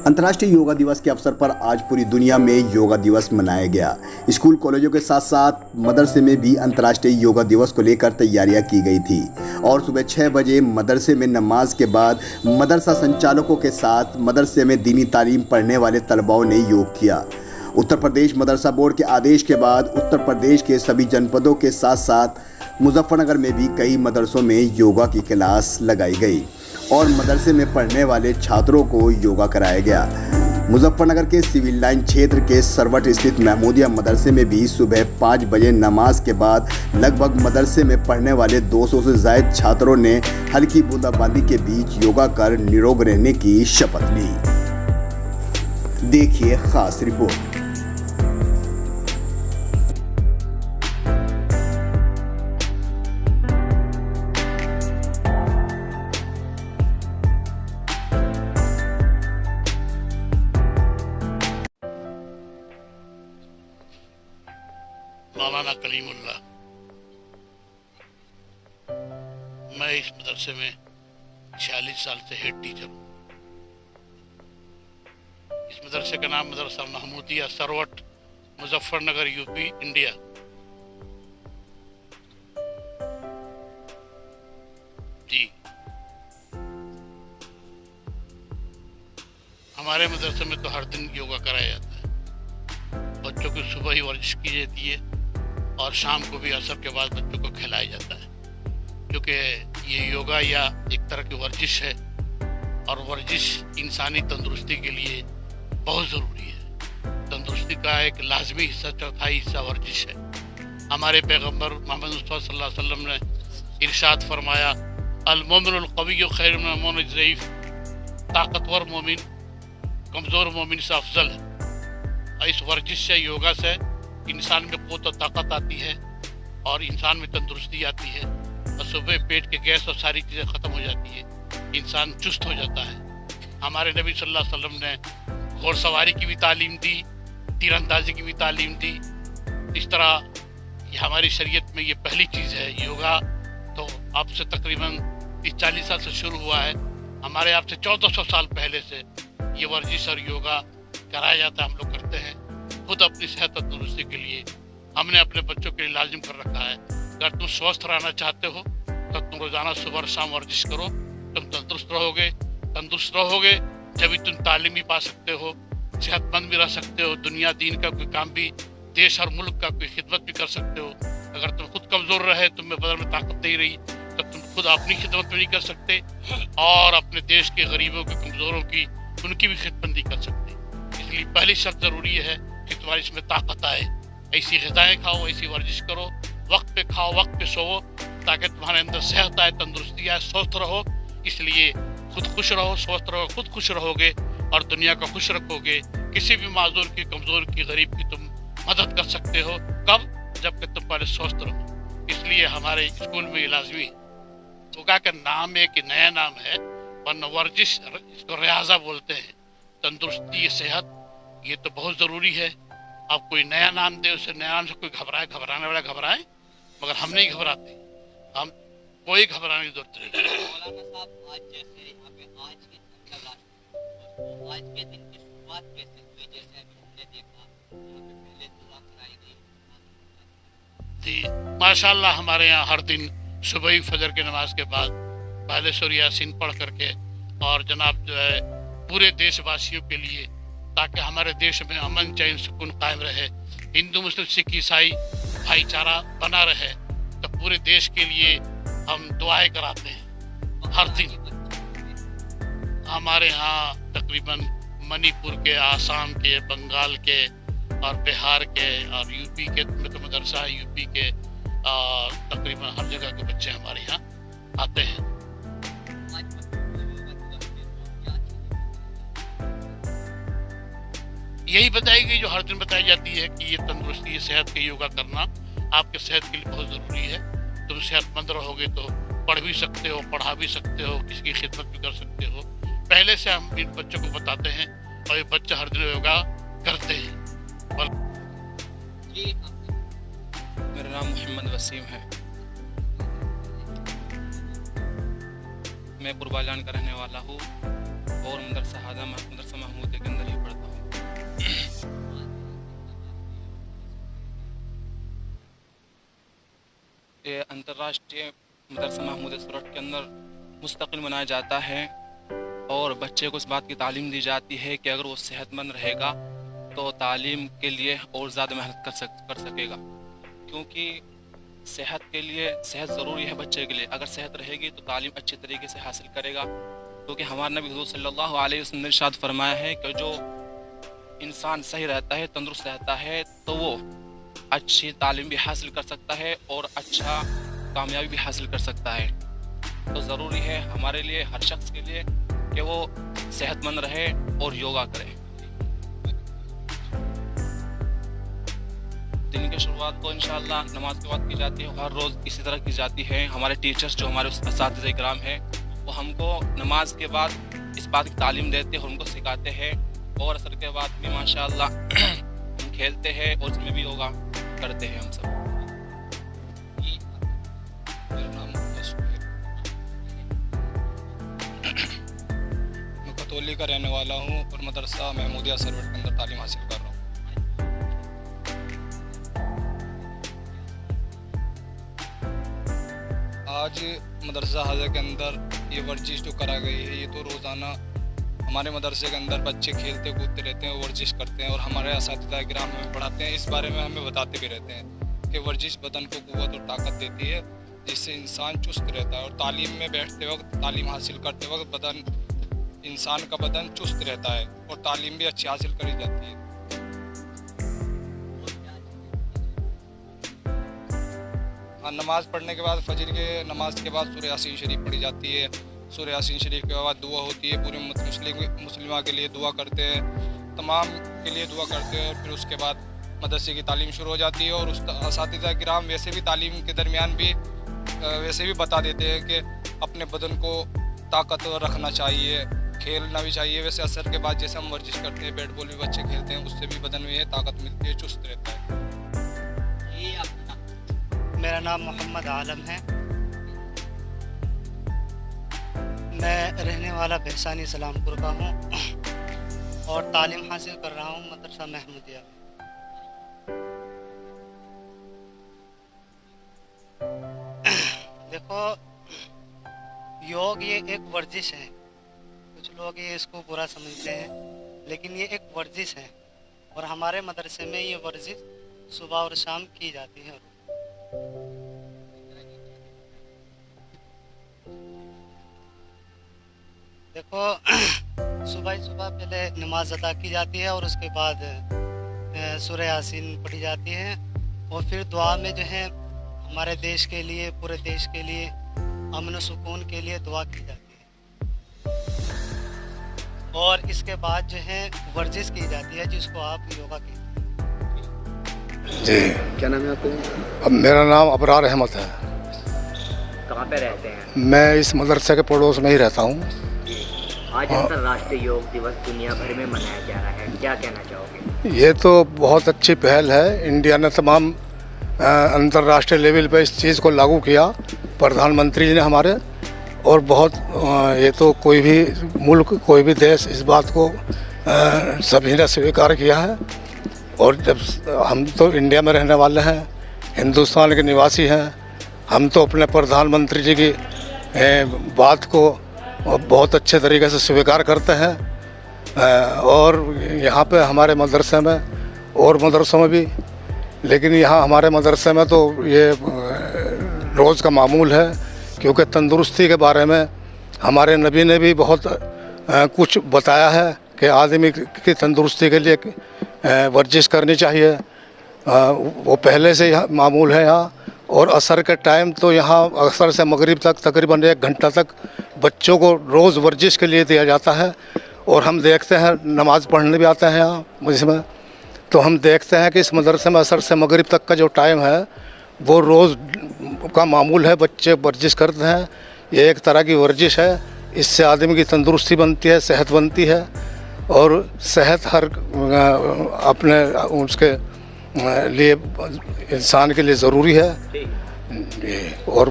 अंतर्राष्ट्रीय योगा दिवस के अवसर पर आज पूरी दुनिया में योगा दिवस मनाया गया। स्कूल कॉलेजों के साथ साथ मदरसे में भी अंतर्राष्ट्रीय योगा दिवस को लेकर तैयारियां की गई थी और सुबह 6 बजे मदरसे में नमाज के बाद मदरसा संचालकों के साथ मदरसे में दीनी तालीम पढ़ने वाले तलबाओं ने योग किया। उत्तर प्रदेश मदरसा बोर्ड के आदेश के बाद उत्तर प्रदेश के सभी जनपदों के साथ साथ मुजफ्फरनगर में भी कई मदरसों में योगा की क्लास लगाई गई और मदरसे में पढ़ने वाले छात्रों को योगा कराया गया। मुजफ्फरनगर के सिविल लाइन क्षेत्र के सरवट स्थित महमूदिया मदरसे में भी सुबह 5 बजे नमाज के बाद लगभग मदरसे में पढ़ने वाले 200 से ज़ायद छात्रों ने हल्की बूंदाबांदी के बीच योगा कर निरोग रहने की शपथ ली। देखिए खास रिपोर्ट। मौलाना कलीमुल्लाह। मैं इस मदरसे में 46 साल से हेड टीचर हूँ। इस मदरसे का नाम मदरसा महमूदिया सरवट मुजफ्फरनगर यूपी इंडिया। जी, हमारे मदरसे में तो हर दिन योगा कराया जाता है। बच्चों की सुबह ही वर्जिश की जाती है और शाम को भी असर के बाद बच्चों को खिलाया जाता है, क्योंकि ये योगा या एक तरह की वर्जिश है और वर्जिश इंसानी तंदुरुस्ती के लिए बहुत ज़रूरी है। तंदुरुस्ती का एक लाजमी हिस्सा, चौथाई हिस्सा वर्जिश है। हमारे पैगंबर मोहम्मद मुस्तफ़ा सल्लल्लाहु अलैहि वसल्लम ने इरशाद फरमाया, अल मोमिनुल क़विय्यु खैरुम मिनल मोमिनिज़ ज़ईफ़। ताकतवर मोमिन कमज़ोर मोमिन से अफजल है। इस वर्जिश से, योगा से इंसान में क़ुव्वत और ताकत आती है और इंसान में तंदुरुस्ती आती है और सुबह पेट के गैस और सारी चीज़ें ख़त्म हो जाती है, इंसान चुस्त हो जाता है। हमारे नबी सल्लल्लाहु अलैहि वसल्लम ने घोड़सवारी की भी तालीम दी, तीरंदाजी की भी तालीम दी। इस तरह हमारी शरीयत में ये पहली चीज़ है। योगा तो अब से तकरीबन 30-40 साल से शुरू हुआ है। हमारे आप से 1400 साल पहले से ये वर्जिश और योगा कराया जाता है, हम लोग करते हैं। खुद अपनी सेहत और तंदुरुस्ती के लिए हमने अपने बच्चों के लिए लाजिम कर रखा है। अगर तुम स्वस्थ रहना चाहते हो तो तुम रोजाना सुबह और शाम वर्जिश करो। तुम तंदुरुस्त रहोगे जब तुम तालीम भी पा सकते हो, सेहतमंद भी रह सकते हो, दुनिया दीन का कोई काम भी, देश और मुल्क का कोई खिदमत भी कर सकते हो। अगर तुम खुद कमज़ोर रहे, तुम्हें बदन में ताकत नहीं रही, तो तुम खुद अपनी खिदमत भी नहीं कर सकते और अपने देश के गरीबों की, कमज़ोरों की, उनकी भी खिदमत नहीं कर सकते। इसलिए पहली शर्त ज़रूरी है कि तुम्हारी इसमें ताकत आए। ऐसी ग़िज़ाएँ खाओ, ऐसी वर्जिश करो, वक्त पे खाओ, वक्त पे सोओ, ताकि तुम्हारे अंदर सेहत आए, तंदुरुस्ती आए, स्वस्थ रहो। इसलिए खुद खुश रहो, स्वस्थ रहो, खुद खुश रहोगे और दुनिया को खुश रखोगे। किसी भी माजूर की, कमज़ोर की, गरीब की तुम मदद कर सकते हो। कब? जबकि तुम पहले स्वस्थ रहो। इसलिए हमारे स्कूल में लाजमी योगा का नाम एक नया नाम है, वरना वर्जिश इसको रियाजा बोलते हैं। तंदुरुस्ती, सेहत, ये तो बहुत ज़रूरी है। आप कोई नया नाम दे, उसे नया नाम से कोई घबराने वाला घबराए, मगर हम नहीं घबराते। हम कोई घबराने की जरूरत नहीं। मौलाना साहब, आज जैसे यहाँ पे आज के तो आज के दिन की शुरुआत कैसे हुई? जैसे अभी हमने देखा यहाँ पे पहले दुआ कराई गई जी, माशाल्लाह हमारे यहाँ हर दिन सुबह ही फजर की नमाज के बाद पहले सूरह यासीन पढ़ करके और जनाब जो है पूरे देशवासियों के लिए, ताकि हमारे देश में अमन चैन सुकून कायम रहे, हिंदू मुस्लिम सिख ईसाई भाईचारा बना रहे, तो पूरे देश के लिए हम दुआएं कराते हैं हर दिन। हमारे यहाँ तकरीबन मणिपुर के, आसाम के, बंगाल के और बिहार के और यूपी के तो मदरसा है, यूपी के तकरीबन हर जगह के बच्चे हमारे यहाँ आते हैं। यही बताई गई जो हर दिन बताई जाती है कि ये तंदुरुस्ती, सेहत के योगा करना आपके सेहत के लिए बहुत ज़रूरी है। तुम सेहतमंद रहोगे तो पढ़ भी सकते हो, पढ़ा भी सकते हो, किसी की खिदमत भी कर सकते हो। पहले से हम इन बच्चों को बताते हैं और ये बच्चे हर दिन योगा करते हैं। मेरा नाम मोहम्मद वसीम है। मैं कुर्बालान का रहने वाला हूँ और मदरसा महमूद के अंतर्राष्ट्रीय मदरसा महमूद सूरत के अंदर मुस्तकिल मनाया जाता है और बच्चे को इस बात की तालीम दी जाती है कि अगर वो सेहतमंद रहेगा तो तालीम के लिए और ज़्यादा मेहनत कर सकेगा, क्योंकि सेहत के लिए सेहत ज़रूरी है बच्चे के लिए। अगर सेहत रहेगी तो तालीम अच्छी तरीके से हासिल करेगा, क्योंकि हमारे नबी हुज़ूर सल्लल्लाहु अलैहि वसल्लम ने इरशाद फरमाया है कि जो इंसान सही रहता है, तंदुरुस्त रहता है, तो वो अच्छी तालीम भी हासिल कर सकता है और अच्छा कामयाबी भी हासिल कर सकता है। तो ज़रूरी है हमारे लिए, हर शख्स के लिए, कि वो सेहतमंद रहे और योगा करे। दिन की शुरुआत तो इंशाअल्लाह नमाज के बाद की जाती है, हर रोज़ इसी तरह की जाती है। हमारे टीचर्स जो हमारे असातिज़े इकराम हैं वो हमको नमाज के बाद इस बात की तालीम देते हैं और हमको सिखाते हैं, और असर के बाद भी माशाअल्लाह हम खेलते हैं और उसमें भी योगा करते हैं हम सब। मेरा नाम मैं कतौली का रहने वाला हूँ और मदरसा महमूदिया सरवट के अंदर तालीम हासिल कर रहा हूँ। आज मदरसा हाजा के अंदर ये वर्जिश जो करा गई है, ये तो रोज़ाना हमारे मदरसे के अंदर बच्चे खेलते कूदते रहते हैं, वर्जिश करते हैं, और हमारे असातिज़ा किराम हमें पढ़ाते हैं, इस बारे में हमें बताते भी रहते हैं कि वर्जिश बदन को क़ुव्वत और ताकत देती है, जिससे इंसान चुस्त रहता है। और तालीम में बैठते वक्त, तालीम हासिल करते वक्त इंसान का बदन चुस्त रहता है और तालीम भी अच्छी हासिल करी जाती है। नमाज़ पढ़ने के बाद, फजर के नमाज के बाद सूरह यासीन शरीफ पढ़ी जाती है। सूरह यासीन शरीफ के बाद दुआ होती है, पूरे मुस्लिमा के लिए दुआ करते हैं, तमाम के लिए दुआ करते हैं। फिर उसके बाद मदरसे की तालीम शुरू हो जाती है, और उस असातिज़ा किराम वैसे भी तालीम के दरमियान भी वैसे भी बता देते हैं कि अपने बदन को ताकतवर रखना चाहिए, खेलना भी चाहिए। वैसे असर के बाद जैसे हम वर्जिश करते हैं, बैट बॉल भी बच्चे खेलते हैं, उससे भी बदन में ताकत मिलती है, चुस्त रहता है। मेरा नाम मोहम्मद आलम है। मैं रहने वाला बहसानी सलामपुर का हूँ और तालीम हासिल कर रहा हूँ मदरसा महमूदिया में। देखो, योग ये एक वर्जिश है। कुछ लोग ये इसको बुरा समझते हैं, लेकिन ये एक वर्जिश है, और हमारे मदरसे में ये वर्जिश सुबह और शाम की जाती है। देखो, सुबह ही सुबह पहले नमाज अदा की जाती है और उसके बाद सूरह यासीन पढ़ी जाती है, और फिर दुआ में जो है हमारे देश के लिए, पूरे देश के लिए, अमन सुकून के लिए दुआ की जाती है। और इसके बाद जो है वर्जिश की जाती है, जिसको आप योगा कहते हैं। जी, क्या नाम है आपका? अब मेरा नाम अबरार अहमद है। कहाँ पे रहते हैं? मैं इस मदरसे के पड़ोस में ही रहता हूँ। आज अंतर्राष्ट्रीय योग दिवस दुनिया भर में मनाया जा रहा है, क्या कहना चाहोगे? ये तो बहुत अच्छी पहल है। इंडिया ने तमाम अंतर्राष्ट्रीय लेवल पे इस चीज़ को लागू किया, प्रधानमंत्री जी ने हमारे, और बहुत ये तो कोई भी मुल्क, कोई भी देश इस बात को सभी ने स्वीकार किया है। और जब हम तो इंडिया में रहने वाले हैं, हिंदुस्तान के निवासी हैं, हम तो अपने प्रधानमंत्री जी की बात को बहुत अच्छे तरीके से स्वीकार करते हैं। और यहाँ पे हमारे मदरसे में और मदरसों में भी, लेकिन यहाँ हमारे मदरसे में तो ये रोज़ का मामूल है, क्योंकि तंदुरुस्ती के बारे में हमारे नबी ने भी बहुत कुछ बताया है कि आदमी की तंदुरुस्ती के लिए वर्जिश करनी चाहिए। वो पहले से यहाँ मामूल है यहाँ। और असर के टाइम तो यहाँ असर से मगरिब तक तकरीबन 1 घंटा तक बच्चों को रोज़ वर्जिश के लिए दिया जाता है। और हम देखते हैं, नमाज़ पढ़ने भी आते हैं यहाँ इसमें, तो हम देखते हैं कि इस मदरसे में असर से मगरिब तक का जो टाइम है वो रोज़ का मामूल है, बच्चे वर्जिश करते हैं। ये एक तरह की वर्जिश है, इससे आदमी की तंदुरुस्ती बनती है, सेहत बनती है, और सेहत हर अपने उसके लिए इंसान के लिए ज़रूरी है। और